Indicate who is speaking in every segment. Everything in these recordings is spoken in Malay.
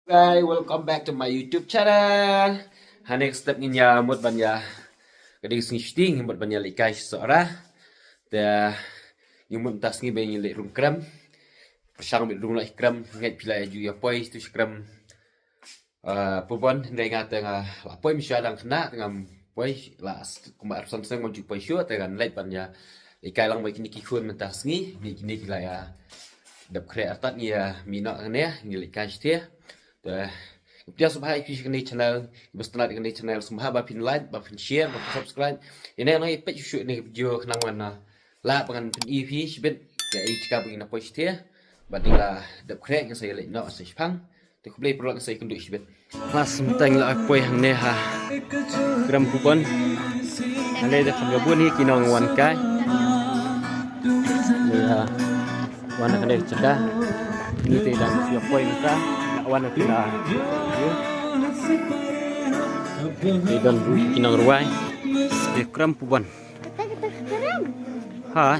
Speaker 1: Guys, welcome back to my YouTube channel. Hanek step niya mut banya kadang sing mut banya likai seorang. Da yung mut tas ngi benyi le rung kram. Sang mit rung la kram ngai pila ju ya poi tu kram. Pobon ndai ngata nga la poi misya dang kena ngam poi la kumar son seng mo ju poi syo te kan lait banya likai lang mai kini kikun mentas ngi ni kini kila ya dap kre atat ni ya mina ne ni likai stia. Dia subhai ki kini channel bastana kini channel subha ba pin like ba pin share ba subscribe ini nai page shoot ni video kenang mana la pangan pin EP sibet ya i chika bagi na post dia badila dap krek yang saya lek no sa pang te ku play product saya kundu sibet pas mentang la poi hang ne ha gram kupon ale da kham gabun hi kinong wan kai ni ha wan ka dek ceda ni te dang siap poi ka warna pila di dan kinang ruai di kram puban ha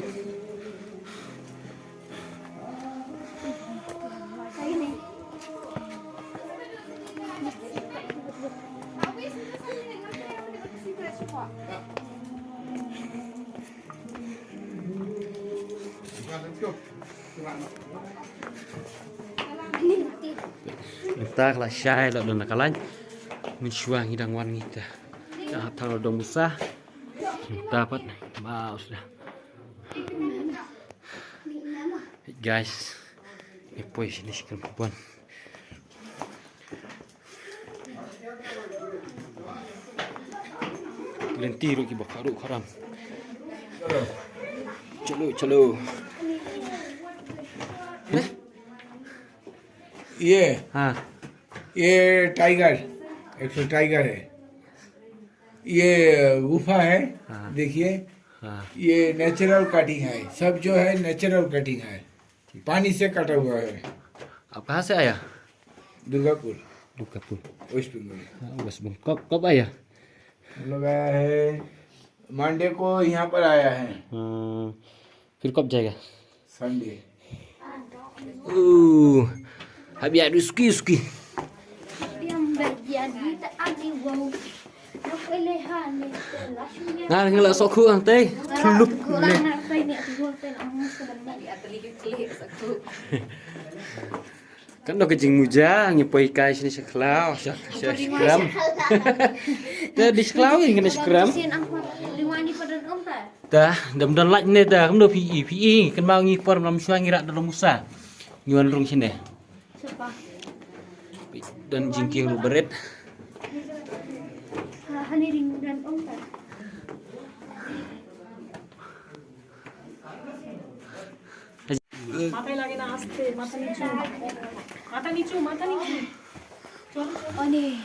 Speaker 1: entah lah syai lah dan nakalan mensyuang hidang wan kita dah tahu dong musa dapat mau sudah guys ini pois ini sekian perempuan lentir ki bakaru karam chalo
Speaker 2: ये
Speaker 1: हाँ
Speaker 2: ये टाइगर एक तो टाइगर है ये गुफा है
Speaker 1: हाँ।
Speaker 2: देखिए
Speaker 1: हाँ
Speaker 2: ये नेचुरल कटिंग है सब जो है नेचुरल कटिंग है पानी से कटा हुआ है
Speaker 1: आप कहाँ से आया
Speaker 2: दुर्गापुर
Speaker 1: Dukapur
Speaker 2: वेस्ट बंगाल
Speaker 1: बस कब आया
Speaker 2: हम लोग आया है मंडे को यहाँ पर आया है
Speaker 1: फिर कब जाएगा
Speaker 2: Sunday
Speaker 1: habis ada ski
Speaker 3: yang berjadi tak ada wow. Nak pilihan ni
Speaker 1: nah ngelak soku ang teh celuk
Speaker 3: kurang nak banyak tu orang sebenarnya atlet satu.
Speaker 1: kan do kejing muja nyepoi kai sini seklau sekram dah di seklau ini kena sekram
Speaker 3: Sian aku liwani pada ompa.
Speaker 1: dah dam laj ne dah kan do pi kan mau ngipor dalam suang ngirak dalam musa nyuan rung sini
Speaker 3: Siapa?
Speaker 1: dan jingking lu beret
Speaker 3: Hani ring dan ompa.
Speaker 4: মাথায় লাগে না আস্তে মাথা নিচু মাথা নিচু
Speaker 3: Oh ni.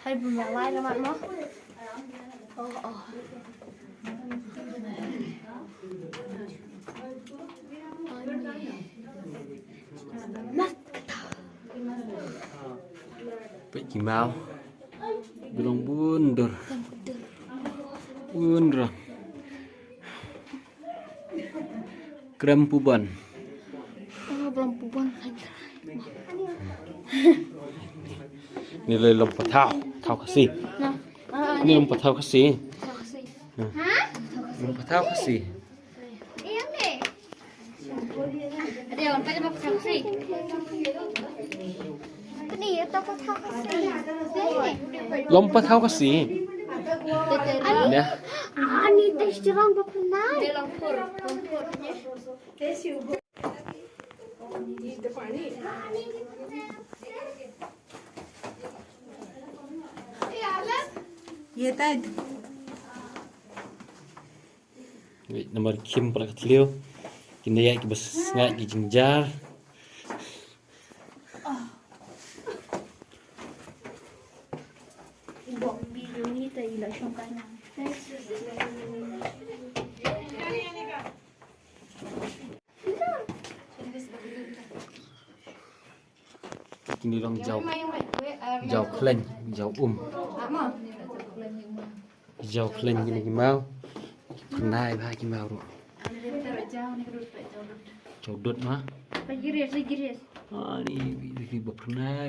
Speaker 3: Hai bermalai lemak mo. Oh. Nak
Speaker 1: Pak Jimau belum bundur kram puban
Speaker 3: belum puban.
Speaker 1: nilai lompat thau kasih
Speaker 3: Nah.
Speaker 1: ini lompat thau kasih
Speaker 3: Hah?
Speaker 1: lompat thau kasih
Speaker 3: Yang ni. Ada orang pada mau taksi. Ni atau kau taksi?
Speaker 1: lompat thau kasih dah
Speaker 3: Ani tes jerang berpenai. Dia lampur.
Speaker 4: ये तद
Speaker 1: nomor kim pala katlio kini ya kibas ngai ki jingjar
Speaker 3: Buat video ni tak ilah syongkan.
Speaker 1: kini long jauh klen jauh jauh klen kini kimau kenai bah kimau ro jauh dot mah
Speaker 3: Giris.
Speaker 1: Ini pernah.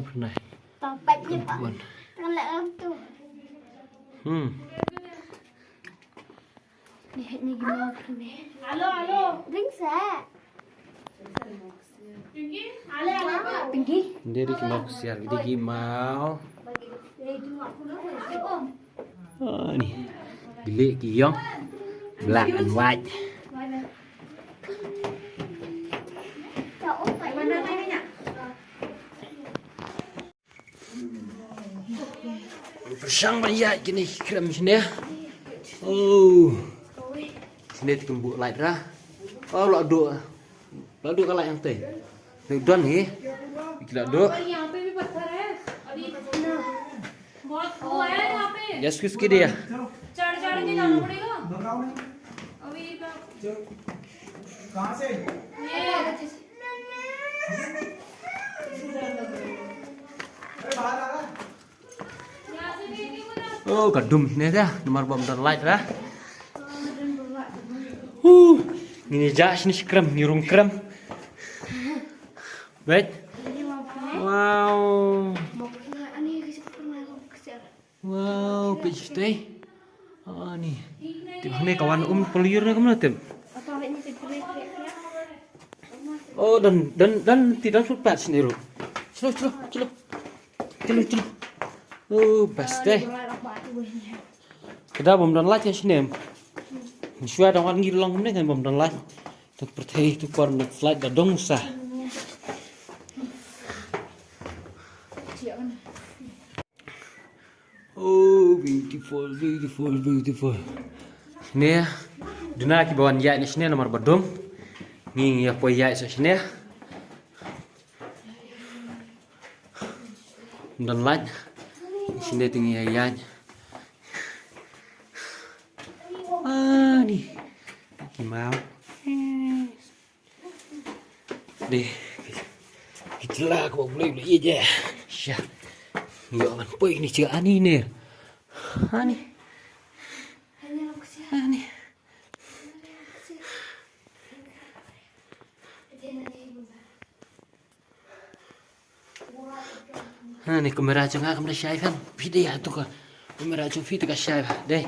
Speaker 3: Tempatnya Pak.
Speaker 1: Buan.
Speaker 3: Kalau tu. Lihat ni gimana ni.
Speaker 4: Halo.
Speaker 3: Ringsa.
Speaker 4: Halo.
Speaker 3: Tinggi.
Speaker 1: Dia mau siar, dia mau. Ni. Bilik kiyong. Black and white.
Speaker 4: Mana tanya?
Speaker 1: Bersang banyak jenis krem sini. Oh. Sini tumbuk light dah. Oh, lado kalau yang teh. Don ni. Lado.
Speaker 4: यहाँ पे भी पत्थर है अभी बहुत वो है यहाँ पे
Speaker 1: Just किसकी dia?
Speaker 4: चढ़ के जाना पड़ेगा अभी
Speaker 2: कहाँ से
Speaker 4: ये यहाँ से भी नहीं बोला
Speaker 1: Oh, kadum sini dah. Nomor bom dan light dah. Ini jas ni krem, ni rung krem. Baik. Wow. Wow, pitch teh. Ni. Tengok ni kawan pelir ni kemana tem? Oh, dan tidak sempat sendiri. Cilo. Oh, best deh. Kedai bom dan light ya sini. Sudah orang ngilong ni kan bom dan light. Tu perteh tu kon flight dah dong sah. Oh, beautiful. Ni, duna ki bawan ya ni sini nomor badum. Ni ya po ya sa sini. Dan light. Sini tinggi ya. Ni. Mau. Deh. Itulah aku boleh je. Syah. Ya man, poy ni cik ani ni. Ani. Ni kamera jangan kamera syaitan. Video tu kan. Kamera jangan video ka syaitan. Deh.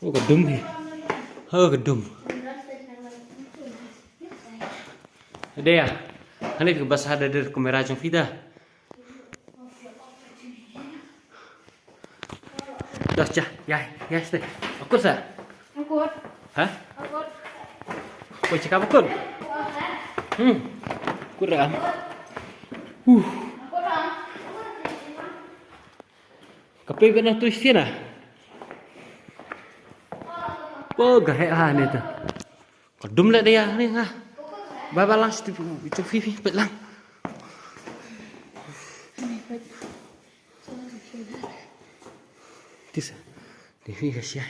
Speaker 1: Oh, gedum ni. Gedum. Ada ya? Ini ke bahasa ada dari kamera jong vida. Dah cah, ya, stay. Aku sah.
Speaker 4: Angkut
Speaker 1: Hah?
Speaker 4: angkut
Speaker 1: Kau cakap aku? Kurang. Kape kena tulis sini. Oh, gaya ni tu. Kedum lah dia ni ah. Baba lang itu Fifi bet lang. Tisa. Fifi kasih.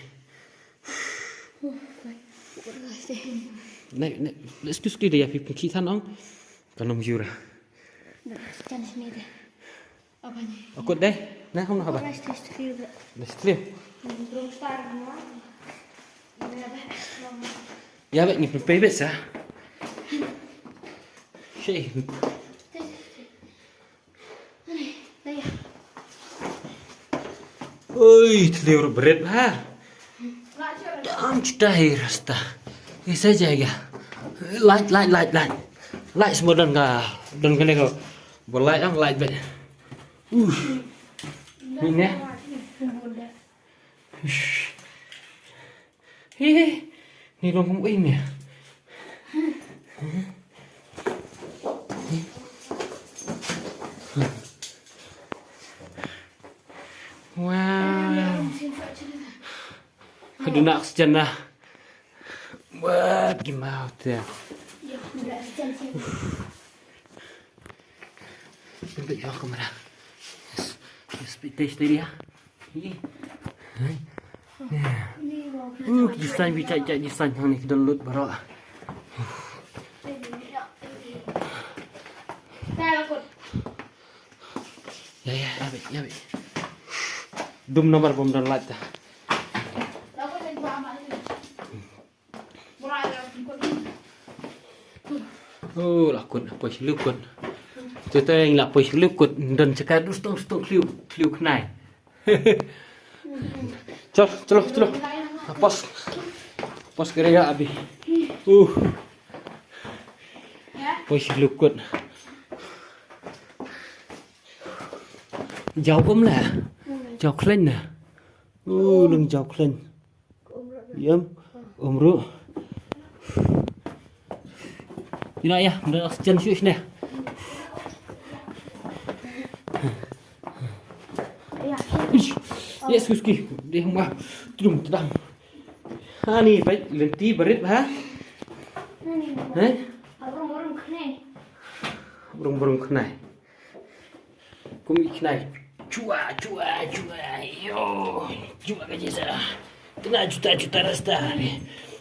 Speaker 1: Nek, let's just dia Fifi kita nong. Kanong jura.
Speaker 3: Jangan sini deh. Apanya?
Speaker 1: Aku deh. Nah, kamu apa? Let's clear. Ya, bet ni prepare bet sah. Syekh. Oi, telur berat lah. Dam sudah rasta. Ini saja ya. Light. Light semua dan kena kau. Berlight ang light bet. Ini. Ni lom ini. Wow. Aduh nak sejenak. Wah, gimana tu? Bentuk jauh kamera. Speed tadi ya. Desain bicara desain yang ni download baru. Ya. Dum nomor bom dan light. Là quần bồi lưu quần tôi tên là bồi lưu quần đần cho cái đút tông lưu này chalo pas kerja abi bồi lưu quần giàu là giàu lên nè đừng giàu lên yếm rượu như này ya, udah oxygen switch nè. Yes, Kuski, đi không vào, trùng đằng. Ha nè, phải lên tí bật hả? Đấy. Burung cái này. Cũng bị cái này. Chua, yo, chua cái gì vậy? Cái này juta rasta.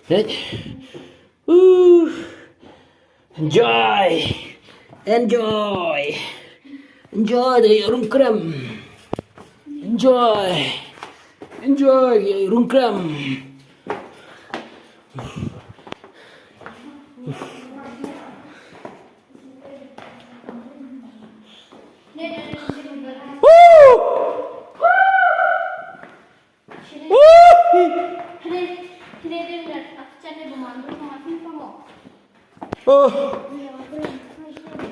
Speaker 1: Đấy. Enjoy the rungkrem. Enjoy the rungkrem.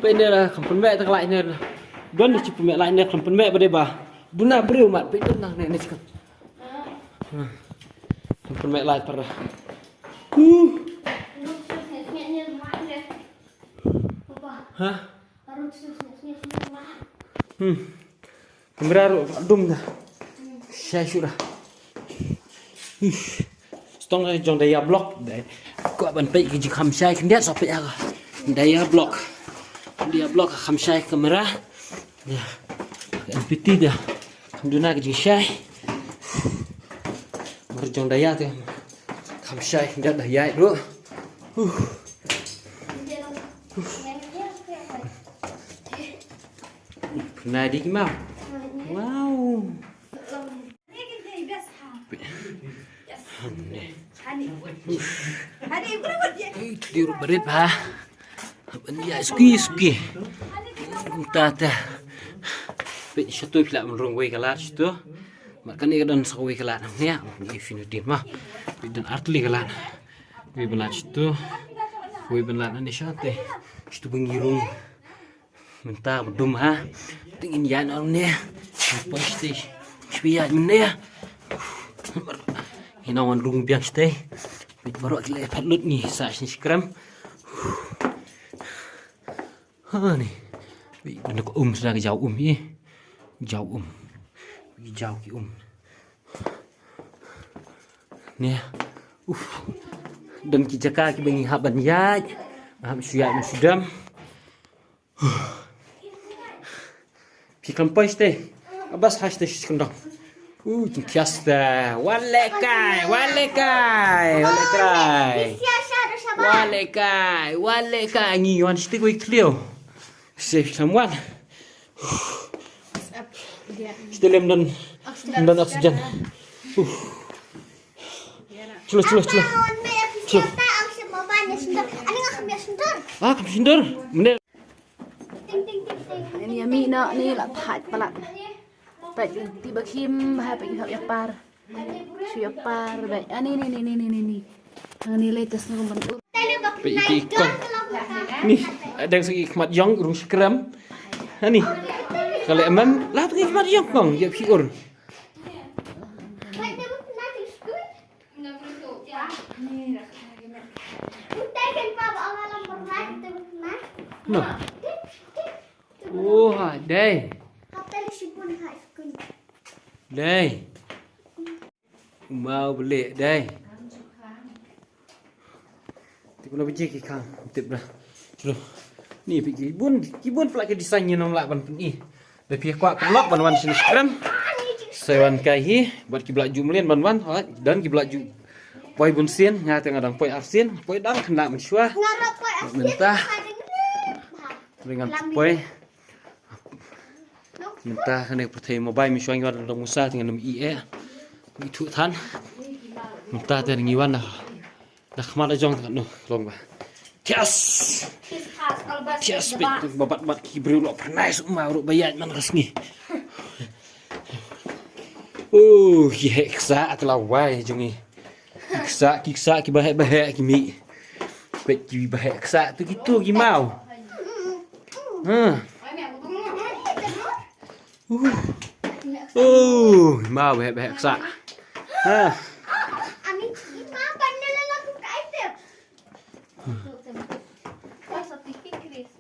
Speaker 1: Bên đây là khẩm phấn mẹ thằng lại nên đoán được chụp mẹ lại nên khẩm phấn mẹ vào đây bà bún nào bự mà bên đất này này khẩm phấn mẹ lại parah hả kamera rồi đung nè xe sudah stong này trong đây block để gọi bản bị cái gì khăm sai cái nét sọc bị à đây block dia block khăm sai camera ya MPT dia Duna cái gì sai mà trong đây thì khăm sai nét đầy dại nữa này đi cái mau wow Di berit ha, benda ski, kita Bị tôi lại một rong quay kalat itu, makanya kadang sawi kalat namanya, ini finity mah, dan artli kalat, quay belat itu, quay belat nanti siapa, itu pengirung, mentah bedum ha, tingin yan orangnya, pasti, spiat mana, hinawan rung biang stay. Baru kita lihat lut nih saat ini sekarang nih bener kok sudah jauh ya jauh ki nih dan kita kaki bengi haban ya sudah pikir pasti abas hashtag sekarang Kiasta, walekai. Ngiwan stick with clear. Save someone. Still dan oksigen. Celo. Ah, kesendur. Bener.
Speaker 5: Ini Amina ni lah pahat palat. Baik tiba kim ha pergi hak yapar. Baik. Ni. Ni latest ni bentuk.
Speaker 1: Pergi ikon. Nih, ada yang segi khmat yong urung skram. Ha ni. Kalau emang lah pergi khmat yong kong, ya fiur. No. Oh, đây. Đây. Mau beli đây. Tiếp nó biji cái khang, tiếp ra. Chlo. Ni kibun pula ke desainnya nom lak ban ni. Da pihak kuat lock ban wan sini skram. Sewan kai hi buat kibla jumlien ban wan dan kibla ju. Poi bun sien nga tengah dang poi arsin, poi dang kena mensua. Mentah. Dengan poi Minta kena percaya mobile misuang yang ada musa dengan nama IE, itu tan. Minta dari ngiwan dah kemana jong tak no, long bah. Tias.
Speaker 3: His house always
Speaker 1: Tias
Speaker 3: the box.
Speaker 1: bet babat kibru lo pernah semua ro bayat man resmi. Keksa atau wai jungi. Kiksa ki bahek kimi. Bet ki bahek ksa tu gitu ki mau. Mau bahek ksa.
Speaker 3: Ani ima pandai lagu kaite. Kau tipik Chris.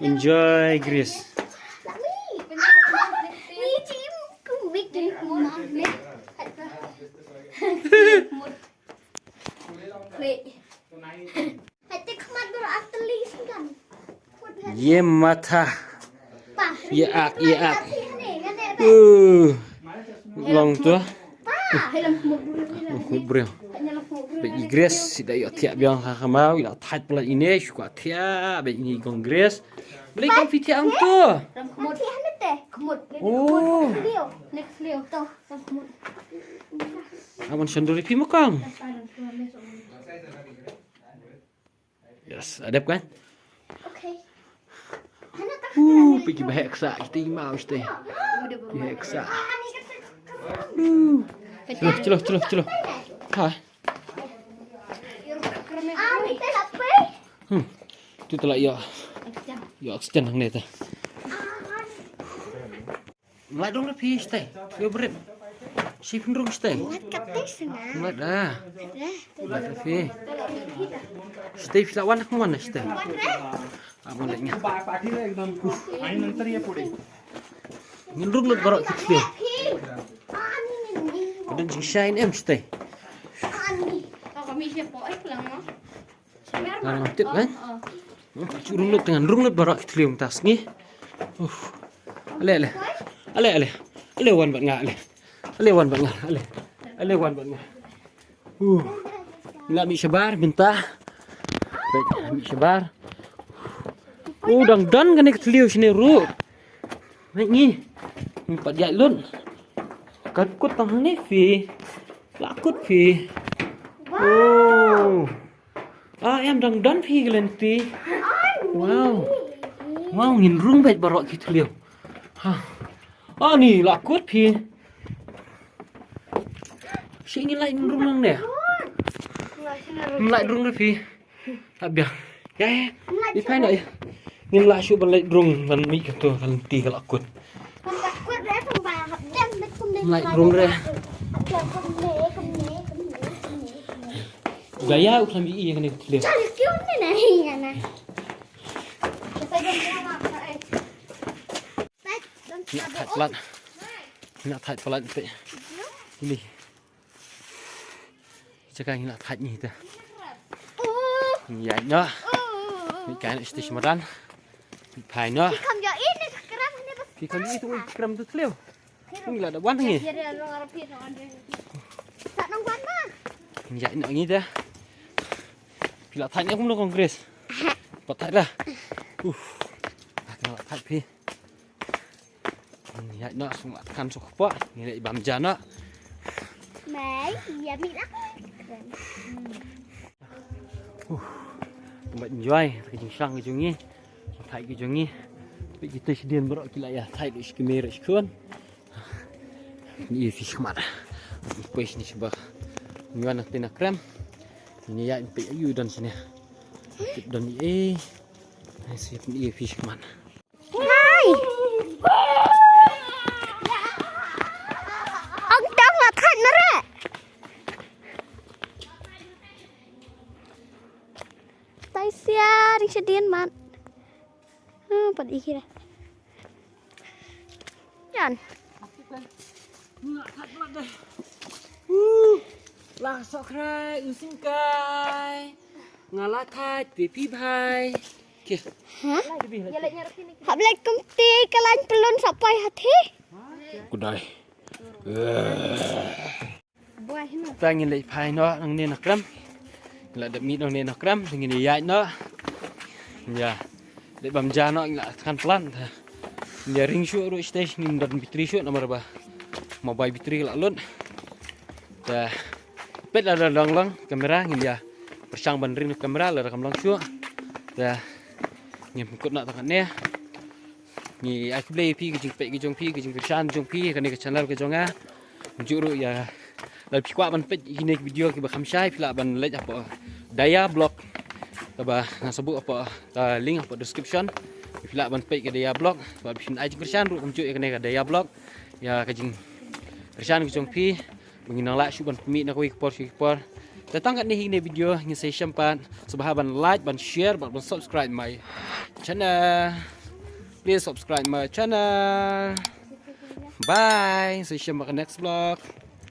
Speaker 1: Enjoy Grace.
Speaker 3: Ni chim kumik din kumah ni. Wait. Hati kemat berarti kan.
Speaker 1: Ye mata.
Speaker 3: Pa.
Speaker 1: Ye ak.
Speaker 3: Pa.
Speaker 1: Long tu.
Speaker 3: Hilang kumuk dulu.
Speaker 1: Kubrio. Bet Grace tidak yo tiap biang mau ila tat pula ini suka tiap bet ini kongres. Beli kopi tiang tu.
Speaker 3: Ram kumut ni teh. Kumut.
Speaker 1: Oh.
Speaker 3: Next leo tu. Ram kumut.
Speaker 1: Aman sendiri pi makang. Yes, adap kan?
Speaker 3: Okay.
Speaker 1: Pergi bahek ksa kita mau ste. Bahek ksa. Celo. Ha.
Speaker 3: Kita lapar.
Speaker 1: Tu telah ya. Ya extend hang ni ta. Ngai dong le pi ste. Yo brep. Si pendrung ste.
Speaker 3: Katis na.
Speaker 1: Ngai dah. Ngai pi. Ste filawan aku mana ste. Amun lagi.
Speaker 2: आणि नंतर ये पुढे
Speaker 1: Ngindrung lut barok kita. Dan jing shine em ste.
Speaker 3: Kami siapa lang no?
Speaker 1: Nang tip kan? Curung lut dengan rung lut barok kita lium tas ni. Ale. Wan bat ngak ale. Ale wan bat ngak ale. Ale wan bat ngak. Nggak mi sabar minta. Baik, mi sabar. Dang dan kan kita liu sini ru. Baik ni. Empat jat lun. Kakut tang ni fi. Lakut fi. Em dang dan fi gelenti. Wow. Ngin rung baik barok kita liu. Ni lakut fi. Si ingin lain rung nang ni. Lại rung đi phi. Biar. Ya. Ipai nak ya. Ngin la shu ban lại rung ban mi ka tu kan ti ka lakut. Lại rung re. Gaya u kami i kan ni le. Nak thai pelat pe. Ini. Cakap nak thai ni tu. Ya no. Ni kan istismaran. Pai no.
Speaker 3: Không giờ ít nên kram này bas.
Speaker 1: Ki kan itu kram tu tleu. Ni la da wan ni.
Speaker 3: Tak nong wan mah.
Speaker 1: Ya nak ni dah. Bila thai ni aku nak kongres. Patai dah. Nak thai pi. Ya no semua kan sok apa. Ni le bam jana.
Speaker 3: Mấy, giờ bị lắc.
Speaker 1: Tempat enjoy ke sang ke jungi. Thai ke jungi. Pi kita sedian berok kila ya thai lu skemera skon. Ni fish mat. Pes ni sebab nyuan tina krem. Ni ya pi ayu dan sini. Dan ni siap ni fish mat.
Speaker 3: Hai. Ông Đông là thật nữa đấy. Tay xia đi xe điên mà. Bật đi kia. Nhận.
Speaker 1: Lah sok rai using kai. Ngalah thai pi pi bai. Kìa.
Speaker 3: Hả? Hợp lên công ty cái lanh pelun sampai hati.
Speaker 1: Kudai. Ta ngin lei pai no nang ne nakram. La da mi nang ne nakram ngin ya no. Ya. De bam jano la kan plan. Ya ring shu ro stage ngin dan bitri shu nomor ba. mobile bateri lah lun. Dah pet lah lang kamera ngin dia persang bandring kamera lah kam lang chu. Dah ngin kut nak tangan ne. Ni aku play pi ke jing pet ke jong pi ke jing persang jong pi kan ke channel ke jonga. Juru ya la pi kwa ban pet ini video ke ba kham shai pila ban lej apa daya blog. Ba nasabuk apa link apa description. Pila ban pet ke daya blog ba pin ai jing persang ru kam chu ke daya blog. Ya ke jing persang ke jong pi menginang like syuban pemit nak kipor. Datang kat ni video ni saya sempat sebahaban like ban share ban subscribe my channel. Please subscribe my channel. Bye. Saya sempat next vlog.